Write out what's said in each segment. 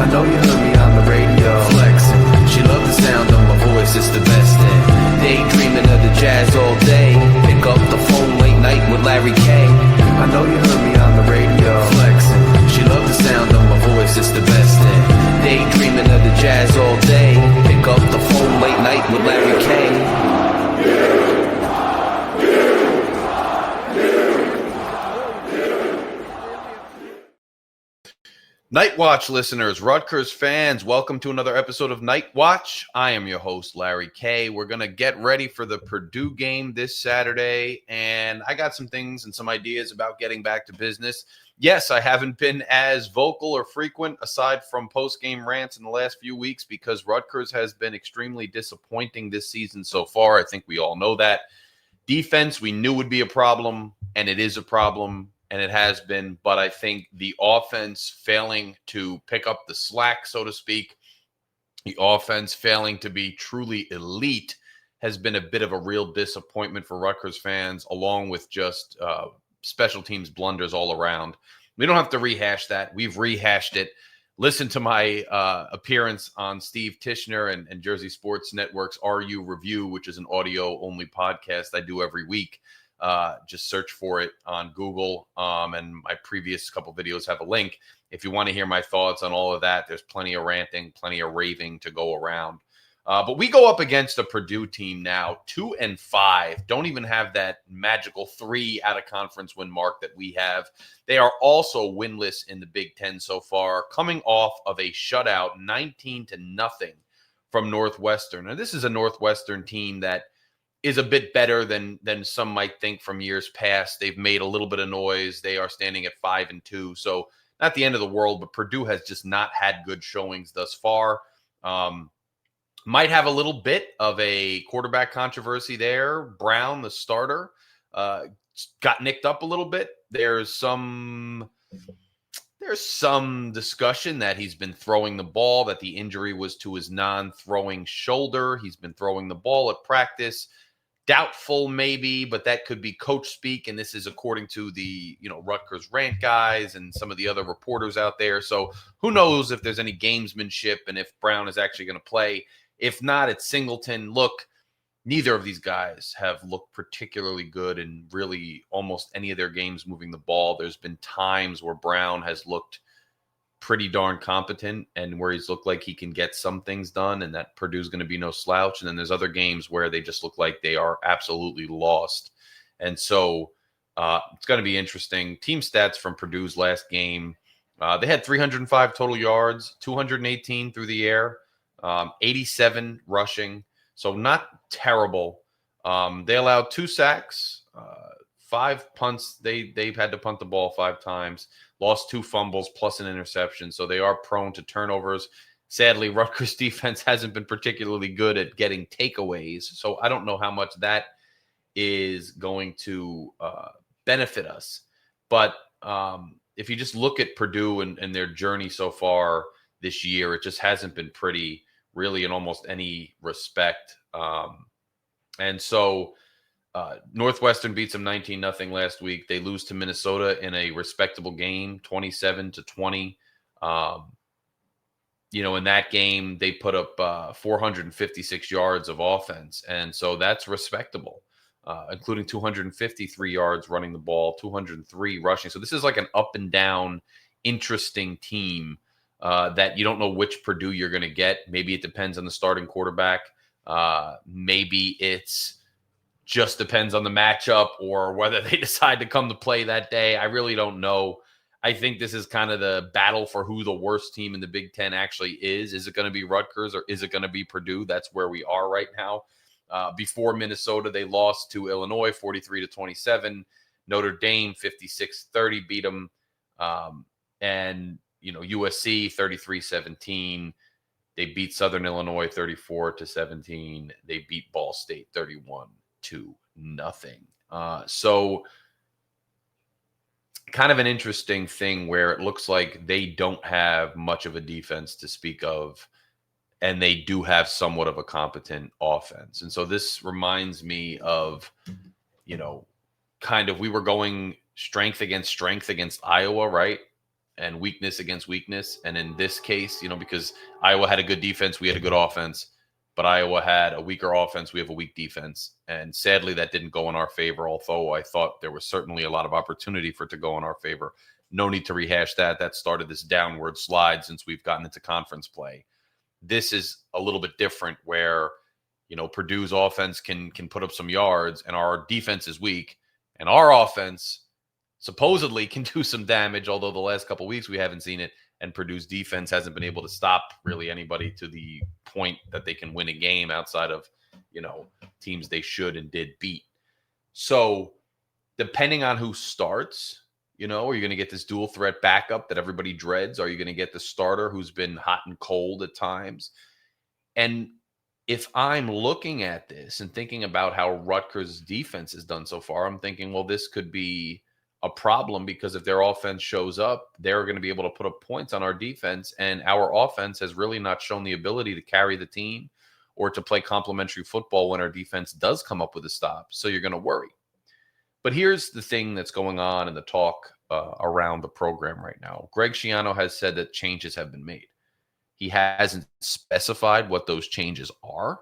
I know you heard me on the radio. Flexing. She loved the sound of my voice, it's the best thing. Daydreaming of the jazz all day. Pick up the phone late night with Larry K. I know you heard me on the radio. Flexing. She loved the sound of my voice, it's the best thing. Daydreaming of the jazz all day. Pick up the phone late night with Larry K. Night Watch listeners, Rutgers fans, welcome to another episode of Night Watch. I am your host, Larry K. We're going to get ready for the Purdue game this Saturday, and I got some things and some ideas about getting back to business. Yes, I haven't been as vocal or frequent aside from post-game rants in the last few weeks because Rutgers has been extremely disappointing this season so far. I think we all know that. Defense, we knew would be a problem, and it is a problem. And it has been, but I think the offense failing to pick up the slack, so to speak, the offense failing to be truly elite has been a bit of a real disappointment for Rutgers fans, along with just special teams blunders all around. We don't have to rehash that. We've rehashed it. Listen to my appearance on Steve Tishner and Jersey Sports Network's RU Review, which is an audio-only podcast I do every week. Just search for it on Google, and my previous couple videos have a link. If you want to hear my thoughts on all of that, there's plenty of ranting, plenty of raving to go around. But we go up against a Purdue team now, 2-5. Don't even have that magical 3 out of conference win mark that we have. They are also winless in the Big Ten so far, coming off of a shutout, 19-0 from Northwestern. Now, this is a Northwestern team that is a bit better than some might think from years past. They've made a little bit of noise. They are standing at 5-2. So not the end of the world, but Purdue has just not had good showings thus far. Might have a little bit of a quarterback controversy there. Brown, the starter, got nicked up a little bit. There's some discussion that he's been throwing the ball, that the injury was to his non-throwing shoulder. He's been throwing the ball at practice. Doubtful maybe, but that could be coach speak, and this is according to the Rutgers rant guys and some of the other reporters out there. So who knows if there's any gamesmanship and if Brown is actually going to play. If not, it's Singleton. Look, neither of these guys have looked particularly good in really almost any of their games moving the ball. There's been times where Brown has looked pretty darn competent and where he's looked like he can get some things done and that Purdue's going to be no slouch. And then there's other games where they just look like they are absolutely lost. And so it's going to be interesting. Team stats from Purdue's last game. They had 305 total yards, 218 through the air, 87 rushing. So not terrible. They allowed 2 sacks, 5 punts. They've had to punt the ball 5 times. Lost 2 fumbles plus an interception, so they are prone to turnovers. Sadly, Rutgers defense hasn't been particularly good at getting takeaways, so I don't know how much that is going to benefit us. But if you just look at Purdue and their journey so far this year, it just hasn't been pretty, really, in almost any respect. And so Northwestern beats them 19-0 last week. They lose to Minnesota in a respectable game, 27-20. In that game, they put up 456 yards of offense. And so that's respectable, including 253 yards running the ball, 203 rushing. So this is like an up and down, interesting team that you don't know which Purdue you're going to get. Maybe it depends on the starting quarterback. Maybe it's just depends on the matchup or whether they decide to come to play that day. I really don't know. I think this is kind of the battle for who the worst team in the Big Ten actually is. Is it going to be Rutgers or is it going to be Purdue? That's where we are right now. Before Minnesota, they lost to Illinois 43-27. Notre Dame 56-30 beat them. And USC 33-17. They beat Southern Illinois 34-17. They beat Ball State 31-0. So kind of an interesting thing where it looks like they don't have much of a defense to speak of, and they do have somewhat of a competent offense. And so this reminds me of, kind of we were going strength against Iowa, right? and weakness against weakness. And in this case, because Iowa had a good defense, we had a good offense, but Iowa had a weaker offense, we have a weak defense. And sadly, that didn't go in our favor, although I thought there was certainly a lot of opportunity for it to go in our favor. No need to rehash that. That started this downward slide since we've gotten into conference play. This is a little bit different where, Purdue's offense can put up some yards and our defense is weak, and our offense supposedly can do some damage, although the last couple of weeks we haven't seen it, and Purdue's defense hasn't been able to stop really anybody to the point that they can win a game outside of, teams they should and did beat. So depending on who starts, are you going to get this dual threat backup that everybody dreads? Are you going to get the starter who's been hot and cold at times? And if I'm looking at this and thinking about how Rutgers' defense has done so far, I'm thinking, well, this could be a problem because if their offense shows up, they're going to be able to put up points on our defense. And our offense has really not shown the ability to carry the team or to play complementary football when our defense does come up with a stop. So you're going to worry. But here's the thing that's going on in the talk around the program right now. Greg Schiano has said that changes have been made. He hasn't specified what those changes are.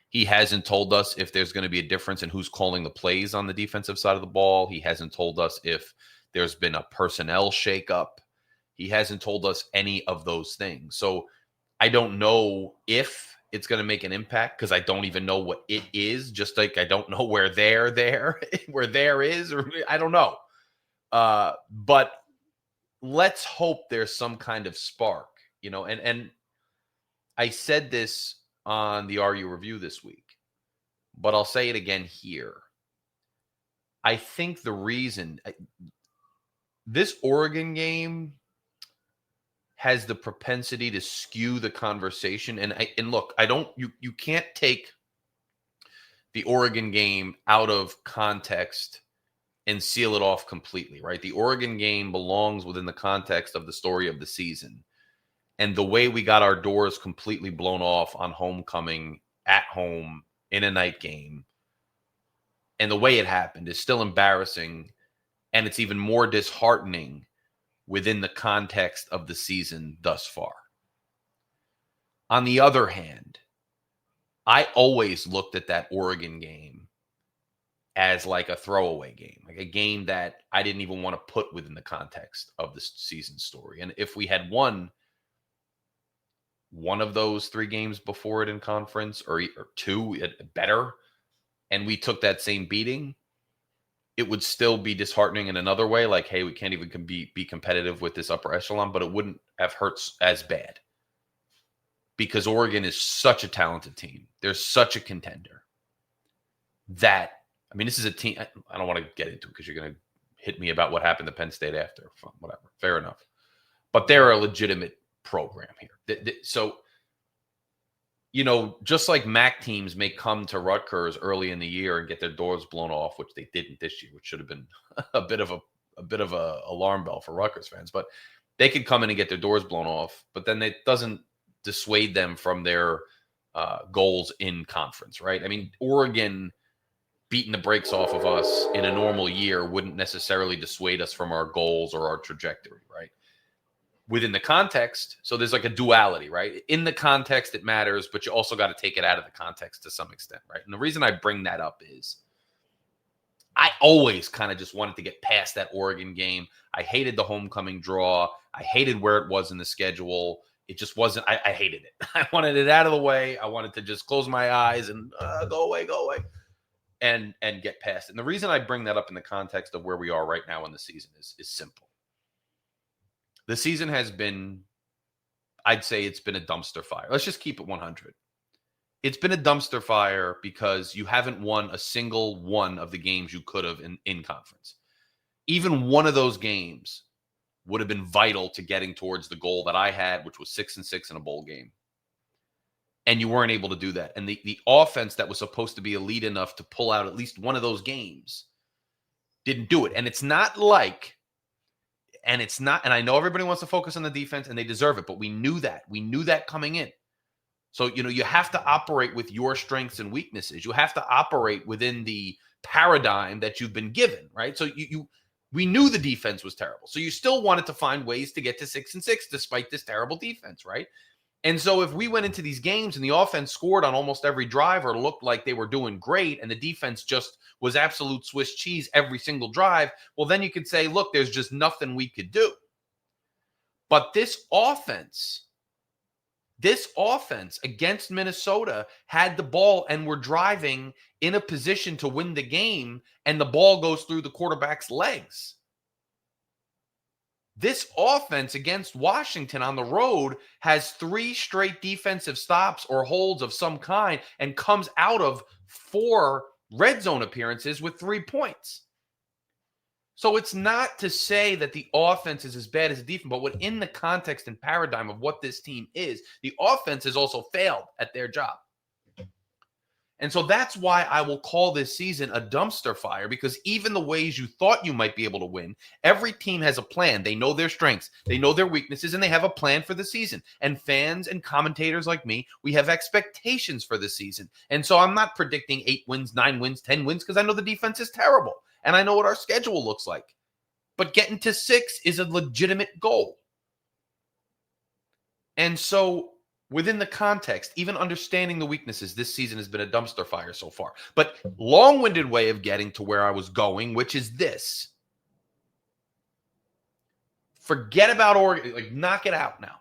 He hasn't told us if there's going to be a difference in who's calling the plays on the defensive side of the ball. He hasn't told us if there's been a personnel shakeup. He hasn't told us any of those things. So I don't know if it's going to make an impact because I don't even know what it is. Just like I don't know where where there is, or I don't know. But let's hope there's some kind of spark, and I said this on the RU review this week, but I'll say it again here. I think the reason this Oregon game has the propensity to skew the conversation. And look, you can't take the Oregon game out of context and seal it off completely, right? The Oregon game belongs within the context of the story of the season. And the way we got our doors completely blown off on homecoming at home in a night game, and the way it happened is still embarrassing. And it's even more disheartening within the context of the season thus far. On the other hand, I always looked at that Oregon game as like a throwaway game, like a game that I didn't even want to put within the context of the season story. And if we had won one of those 3 games before it in conference or 2 better, and we took that same beating, it would still be disheartening in another way. Like, hey, we can't even be competitive with this upper echelon, but it wouldn't have hurt as bad because Oregon is such a talented team. They're such a contender that, this is a team. I don't want to get into it because you're going to hit me about what happened to Penn State after. Whatever. Fair enough. But they're a legitimate program here. So, just like MAC teams may come to Rutgers early in the year and get their doors blown off, which they didn't this year, which should have been a bit of a alarm bell for Rutgers fans. But they could come in and get their doors blown off, but then it doesn't dissuade them from their goals in conference, right? Oregon beating the brakes off of us in a normal year wouldn't necessarily dissuade us from our goals or our trajectory, right? Within the context, so there's like a duality, right? In the context, it matters, but you also got to take it out of the context to some extent, right? And the reason I bring that up is I always kind of just wanted to get past that Oregon game. I hated the homecoming draw. I hated where it was in the schedule. It just wasn't, I hated it. I wanted it out of the way. I wanted to just close my eyes and go away. And get past it. And the reason I bring that up in the context of where we are right now in the season is simple. The season has been, I'd say it's been a dumpster fire. Let's just keep it 100. It's been a dumpster fire because you haven't won a single one of the games you could have in conference. Even one of those games would have been vital to getting towards the goal that I had, which was 6-6 in a bowl game. And you weren't able to do that. And the offense that was supposed to be elite enough to pull out at least one of those games didn't do it. And I know everybody wants to focus on the defense and they deserve it, but we knew that. We knew that coming in. So, you have to operate with your strengths and weaknesses. You have to operate within the paradigm that you've been given, right? So We knew the defense was terrible. So you still wanted to find ways to get to 6-6 despite this terrible defense, right? And so if we went into these games and the offense scored on almost every drive or looked like they were doing great and the defense just was absolute Swiss cheese every single drive, well, then you could say, look, there's just nothing we could do. But this offense against Minnesota had the ball and were driving in a position to win the game, and the ball goes through the quarterback's legs. This offense against Washington on the road has 3 straight defensive stops or holds of some kind and comes out of 4 red zone appearances with 3 points. So it's not to say that the offense is as bad as the defense, but within the context and paradigm of what this team is, the offense has also failed at their job. And so that's why I will call this season a dumpster fire, because even the ways you thought you might be able to win, every team has a plan. They know their strengths, they know their weaknesses, and they have a plan for the season. And fans and commentators like me, we have expectations for the season. And so I'm not predicting 8 wins, 9 wins, 10 wins, because I know the defense is terrible. And I know what our schedule looks like. But getting to 6 is a legitimate goal. And so within the context, even understanding the weaknesses, this season has been a dumpster fire so far. But long-winded way of getting to where I was going, which is this. Forget about Oregon. Like, knock it out now.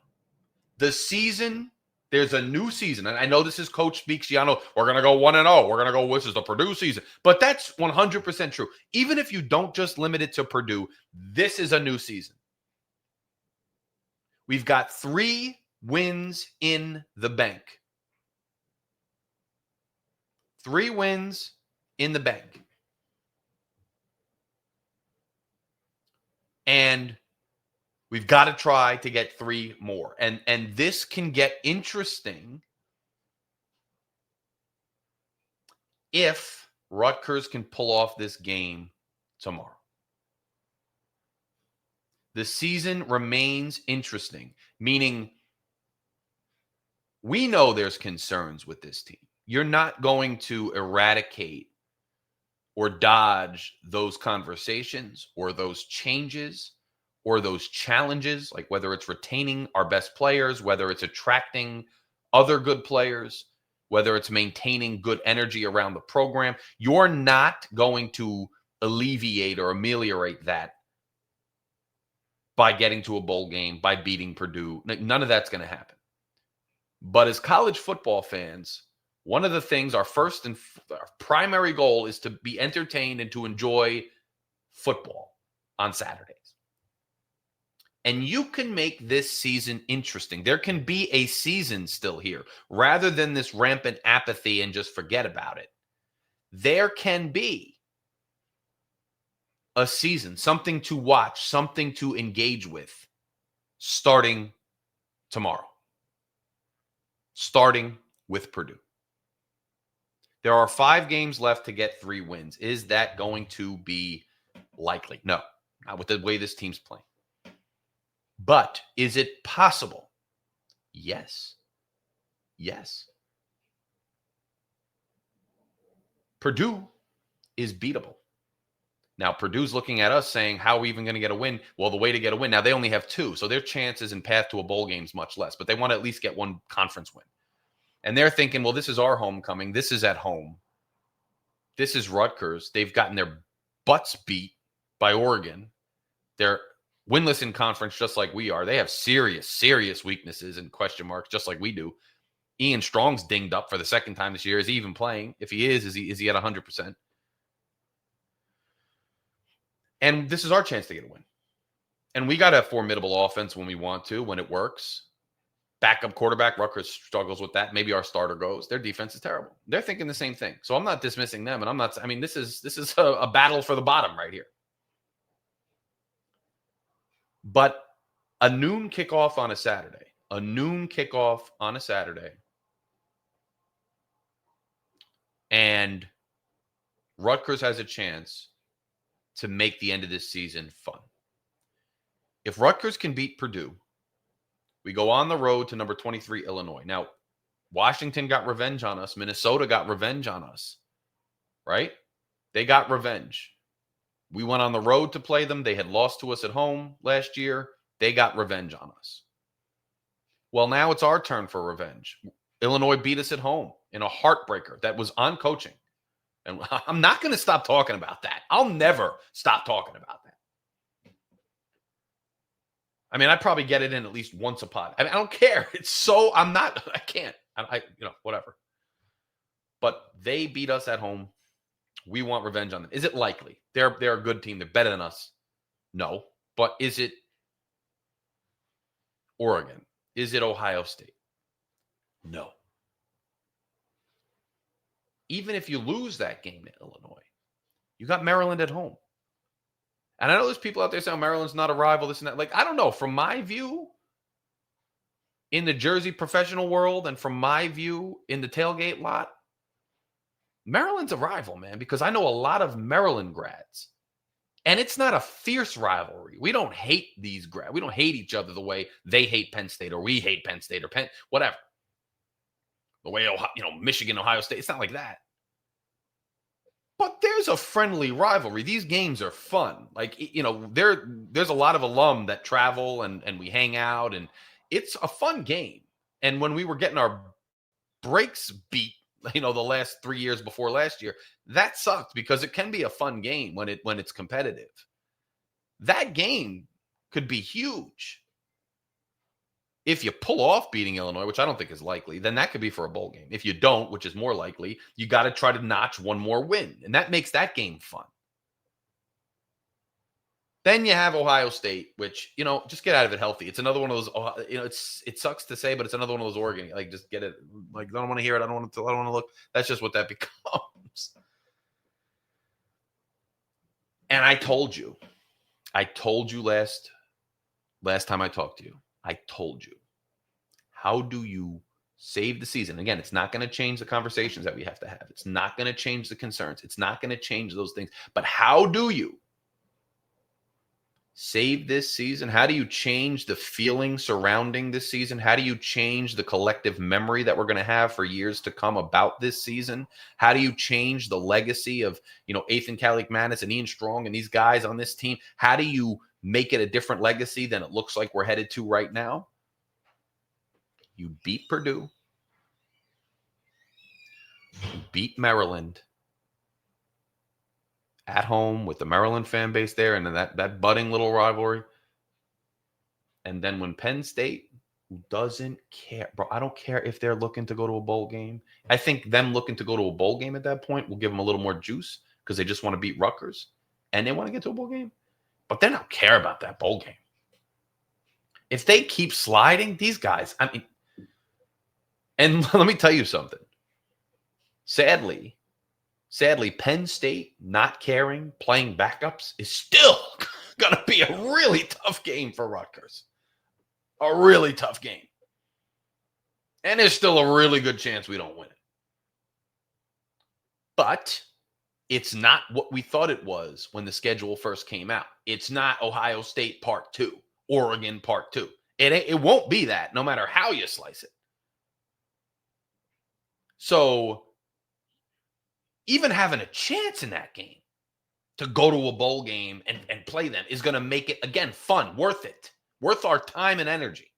The season, there's a new season. And I know this is Coach Speaks. I know we're going to go 1-0. We're going to go, this is the Purdue season. But that's 100% true. Even if you don't just limit it to Purdue, this is a new season. We've got 3 wins in the bank. 3 wins in the bank. And we've got to try to get 3 more. And this can get interesting if Rutgers can pull off this game tomorrow. The season remains interesting, meaning we know there's concerns with this team. You're not going to eradicate or dodge those conversations or those changes or those challenges, like whether it's retaining our best players, whether it's attracting other good players, whether it's maintaining good energy around the program. You're not going to alleviate or ameliorate that by getting to a bowl game, by beating Purdue. None of that's going to happen. But as college football fans, one of the things, our first and our primary goal is to be entertained and to enjoy football on Saturdays. And you can make this season interesting. There can be a season still here, rather than this rampant apathy and just forget about it. There can be a season, something to watch, something to engage with, starting tomorrow. Starting with Purdue. There are 5 games left to get 3 wins. Is that going to be likely? No, not with the way this team's playing. But is it possible? Yes. Yes. Purdue is beatable. Now, Purdue's looking at us saying, how are we even going to get a win? Well, the way to get a win, now they only have 2, so their chances and path to a bowl game is much less, but they want to at least get 1 conference win. And they're thinking, well, this is our homecoming. This is at home. This is Rutgers. They've gotten their butts beat by Oregon. They're winless in conference just like we are. They have serious, serious weaknesses and question marks just like we do. Ian Strong's dinged up for the 2nd time this year. Is he even playing? If he is he at 100%? And this is our chance to get a win. And we got a formidable offense when we want to, when it works. Backup quarterback, Rutgers struggles with that. Maybe our starter goes. Their defense is terrible. They're thinking the same thing. So I'm not dismissing them. And this is a battle for the bottom right here. But a noon kickoff on a Saturday. And Rutgers has a chance to make the end of this season fun. If Rutgers can beat Purdue, we go on the road to number 23, Illinois. Now, Washington got revenge on us. Minnesota got revenge on us, right? They got revenge. We went on the road to play them. They had lost to us at home last year. They got revenge on us. Well, now it's our turn for revenge. Illinois beat us at home in a heartbreaker that was on coaching. And I'm not going to stop talking about that. I'll never stop talking about that. I mean, I probably get it in at least once a pod. I mean, I don't care. I can't. Whatever. But they beat us at home. We want revenge on them. Is it likely? They're a good team. They're better than us. No. But is it Oregon? Is it Ohio State? No. Even if you lose that game at Illinois, you got Maryland at home. And I know there's people out there saying Maryland's not a rival, this and that. Like, I don't know. From my view in the Jersey professional world and from my view in the tailgate lot, Maryland's a rival, man, because I know a lot of Maryland grads. And it's not a fierce rivalry. We don't hate these grads. We don't hate each other the way they hate Penn State or we hate Penn State or whatever. The way, Michigan, Ohio State. It's not like that. But there's a friendly rivalry. These games are fun. Like, there's a lot of alum that travel and we hang out, and it's a fun game. And when we were getting our breaks beat, the last 3 years before last year, that sucked because it can be a fun game when it's competitive. That game could be huge. If you pull off beating Illinois, which I don't think is likely, then that could be for a bowl game. If you don't, which is more likely, you got to try to notch one more win. And that makes that game fun. Then you have Ohio State, which, just get out of it healthy. It's another one of those, it sucks to say, but it's another one of those Oregon. Like, just get it. Like, I don't want to hear it. I don't want to look. That's just what that becomes. And I told you last time I talked to you, I told you, how do you save the season? Again, it's not going to change the conversations that we have to have. It's not going to change the concerns. It's not going to change those things. But how do you save this season? How do you change the feeling surrounding this season? How do you change the collective memory that we're going to have for years to come about this season? How do you change the legacy of, Ethan Kaliakmanis and Ian Strong and these guys on this team? How do you make it a different legacy than it looks like we're headed to right now? You beat Purdue. You beat Maryland at home with the Maryland fan base there and that budding little rivalry. And then when Penn State, who doesn't care, bro, I don't care if they're looking to go to a bowl game. I think them looking to go to a bowl game at that point will give them a little more juice because they just want to beat Rutgers and they want to get to a bowl game. But they don't care about that bowl game. If they keep sliding, these guys, and let me tell you something. Sadly, Penn State not caring, playing backups is still going to be a really tough game for Rutgers. A really tough game. And there's still a really good chance we don't win it. But it's not what we thought it was when the schedule first came out. It's not Ohio State Part 2, Oregon Part 2. It won't be that, no matter how you slice it. So even having a chance in that game to go to a bowl game and play them is going to make it, again, fun, worth it, worth our time and energy.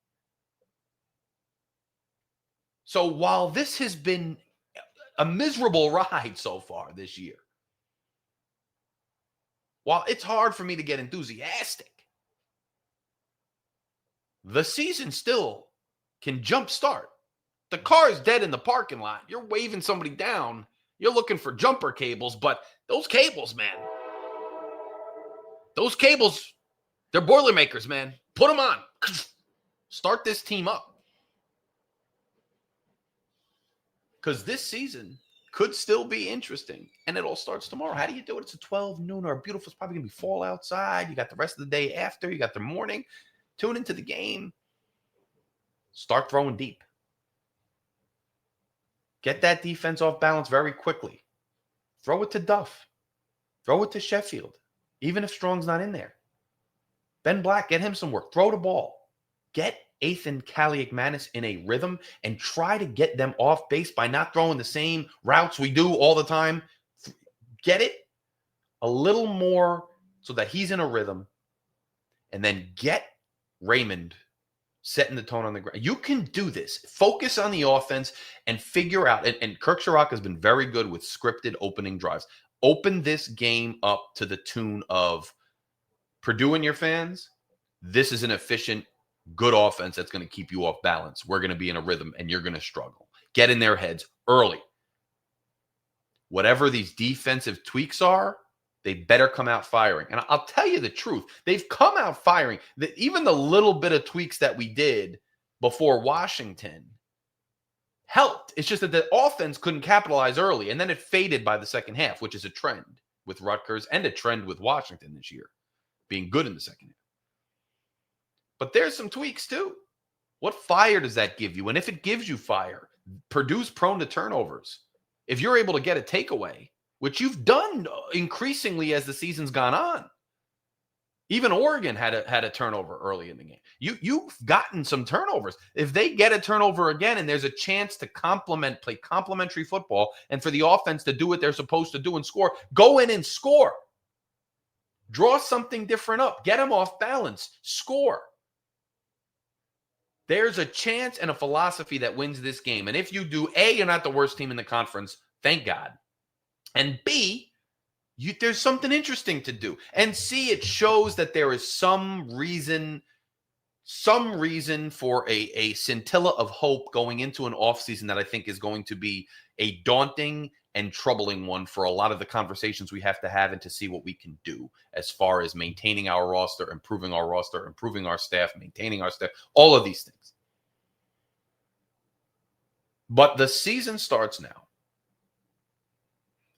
So while this has been a miserable ride so far this year, while it's hard for me to get enthusiastic, the season still can jumpstart. The car is dead in the parking lot. You're waving somebody down. You're looking for jumper cables, but those cables, man, they're Boilermakers, man. Put them on. Start this team up. Because this season could still be interesting, and it all starts tomorrow. How do you do it? It's a 12 noon or beautiful. It's probably going to be fall outside. You got the rest of the day after. You got the morning. Tune into the game. Start throwing deep. Get that defense off balance very quickly. Throw it to Duff. Throw it to Sheffield, even if Strong's not in there. Ben Black, get him some work. Throw the ball. Get Ethan Kaliakmanis in a rhythm and try to get them off base by not throwing the same routes we do all the time. Get it a little more so that he's in a rhythm, and then get Raymond setting the tone on the ground. You can do this. Focus on the offense and figure out. And Kirk Sherrock has been very good with scripted opening drives. Open this game up to the tune of Purdue and your fans. This is an efficient, good offense that's going to keep you off balance. We're going to be in a rhythm, and you're going to struggle. Get in their heads early. Whatever these defensive tweaks are, they better come out firing. And I'll tell you the truth. They've come out firing. Even the little bit of tweaks that we did before Washington helped. It's just that the offense couldn't capitalize early, and then it faded by the second half, which is a trend with Rutgers and a trend with Washington this year, being good in the second half. But there's some tweaks too. What fire does that give you? And if it gives you fire, Purdue's prone to turnovers. If you're able to get a takeaway, which you've done increasingly as the season's gone on. Even Oregon had a turnover early in the game. You've gotten some turnovers. If they get a turnover again and there's a chance to play complementary football and for the offense to do what they're supposed to do and score, go in and score. Draw something different up. Get them off balance. Score. There's a chance and a philosophy that wins this game. And if you do, A, you're not the worst team in the conference. Thank God. And B, there's something interesting to do. And C, it shows that there is some reason for a scintilla of hope going into an offseason that I think is going to be a daunting and troubling one for a lot of the conversations we have to have and to see what we can do as far as maintaining our roster, improving our staff, maintaining our staff, all of these things. But the season starts now.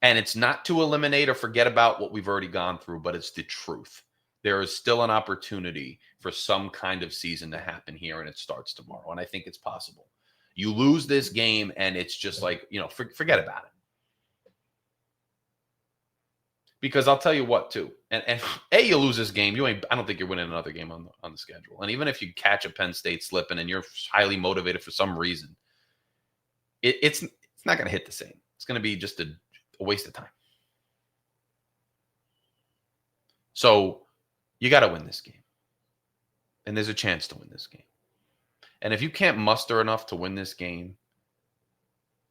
And it's not to eliminate or forget about what we've already gone through, but it's the truth. There is still an opportunity for some kind of season to happen here, and it starts tomorrow. And I think it's possible. You lose this game, and it's just like, forget about it. Because I'll tell you what, too. And you lose this game, I don't think you're winning another game on the schedule. And even if you catch a Penn State slipping and you're highly motivated for some reason, it's not going to hit the same. It's going to be just a waste of time. So you got to win this game. And there's a chance to win this game. And if you can't muster enough to win this game,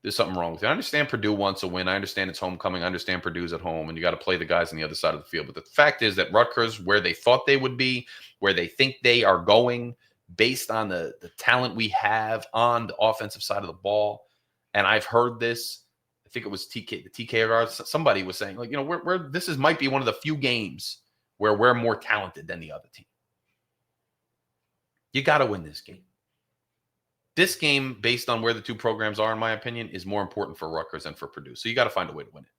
there's something wrong with it. I understand Purdue wants a win. I understand it's homecoming. I understand Purdue's at home, and you got to play the guys on the other side of the field. But the fact is that Rutgers, where they thought they would be, where they think they are going, based on the talent we have on the offensive side of the ball, and I've heard this, I think it was the TKR, somebody was saying, this might be one of the few games where we're more talented than the other team. You got to win this game. This game, based on where the two programs are, in my opinion, is more important for Rutgers than for Purdue. So you got to find a way to win it.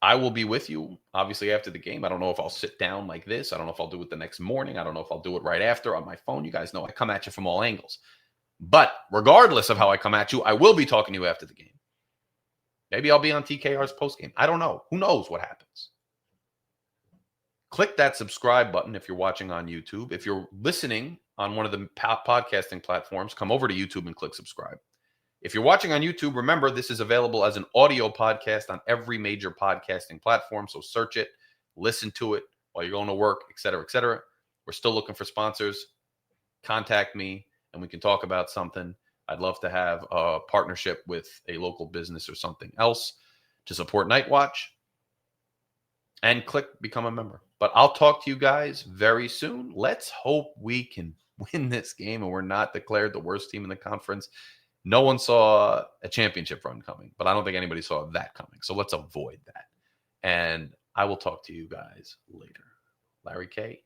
I will be with you, obviously, after the game. I don't know if I'll sit down like this. I don't know if I'll do it the next morning. I don't know if I'll do it right after on my phone. You guys know I come at you from all angles. But regardless of how I come at you, I will be talking to you after the game. Maybe I'll be on TKR's postgame. I don't know. Who knows what happens? Click that subscribe button if you're watching on YouTube. If you're listening on one of the podcasting platforms, come over to YouTube and click subscribe. If you're watching on YouTube, remember this is available as an audio podcast on every major podcasting platform. So search it, listen to it while you're going to work, et cetera, et cetera. We're still looking for sponsors. Contact me and we can talk about something. I'd love to have a partnership with a local business or something else to support Night Watch. And click become a member. But I'll talk to you guys very soon. Let's hope we can win this game and we're not declared the worst team in the conference. No one saw a championship run coming, but I don't think anybody saw that coming. So let's avoid that. And I will talk to you guys later. Larry K.